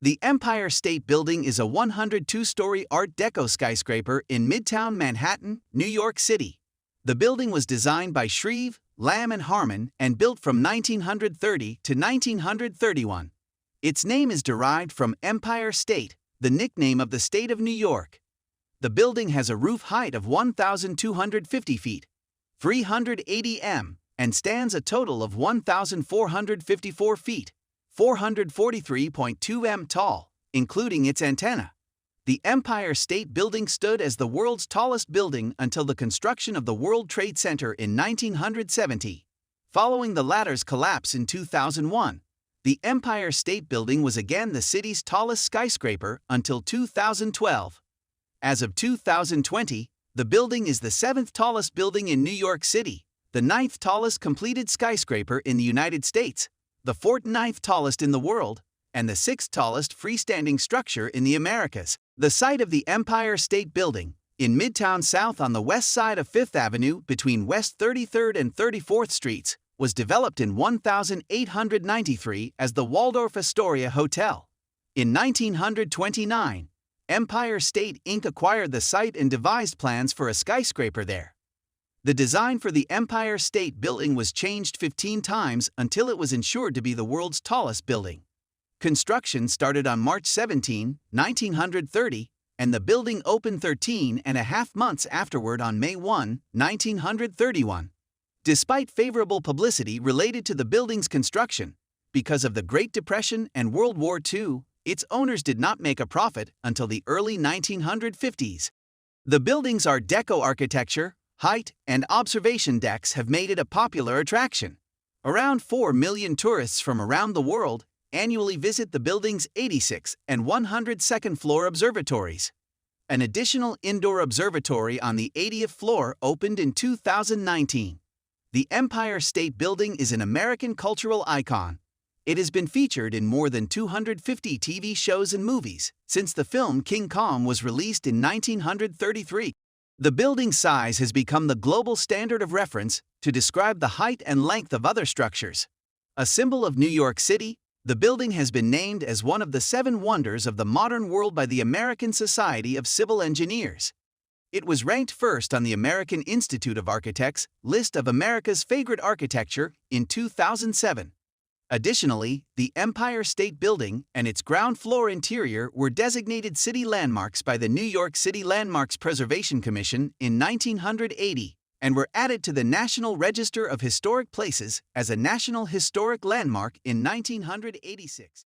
The Empire State Building is a 102-story Art Deco skyscraper in Midtown Manhattan, New York City. The building was designed by Shreve, Lamb and Harmon and built from 1930 to 1931. Its name is derived from Empire State, the nickname of the state of New York. The building has a roof height of 1,250 feet, 380 m, and stands a total of 1,454 feet, 443.2 m tall, including its antenna. The Empire State Building stood as the world's tallest building until the construction of the World Trade Center in 1970. Following the latter's collapse in 2001, the Empire State Building was again the city's tallest skyscraper until 2012. As of 2020, the building is the 7th tallest building in New York City, the 9th tallest completed skyscraper in the United States, the 49th tallest in the world, and the 6th tallest freestanding structure in the Americas. The site of the Empire State Building, in Midtown South on the west side of Fifth Avenue between West 33rd and 34th Streets, was developed in 1893 as the Waldorf Astoria Hotel. In 1929, Empire State Inc. acquired the site and devised plans for a skyscraper there. The design for the Empire State Building was changed 15 times until it was ensured to be the world's tallest building. Construction started on March 17, 1930, and the building opened 13.5 months afterward on May 1, 1931. Despite favorable publicity related to the building's construction, because of the Great Depression and World War II, its owners did not make a profit until the early 1950s. The building's Art Deco architecture, height, and observation decks have made it a popular attraction. Around 4 million tourists from around the world annually visit the building's 86th and 102nd floor observatories. An additional indoor observatory on the 80th floor opened in 2019. The Empire State Building is an American cultural icon. It has been featured in more than 250 TV shows and movies since the film King Kong was released in 1933. The building's size has become the global standard of reference to describe the height and length of other structures. A symbol of New York City, the building has been named as one of the 7 wonders of the modern world by the American Society of Civil Engineers. It was ranked first on the American Institute of Architects list of America's favorite architecture in 2007. Additionally, the Empire State Building and its ground floor interior were designated city landmarks by the New York City Landmarks Preservation Commission in 1980 and were added to the National Register of Historic Places as a National Historic Landmark in 1986.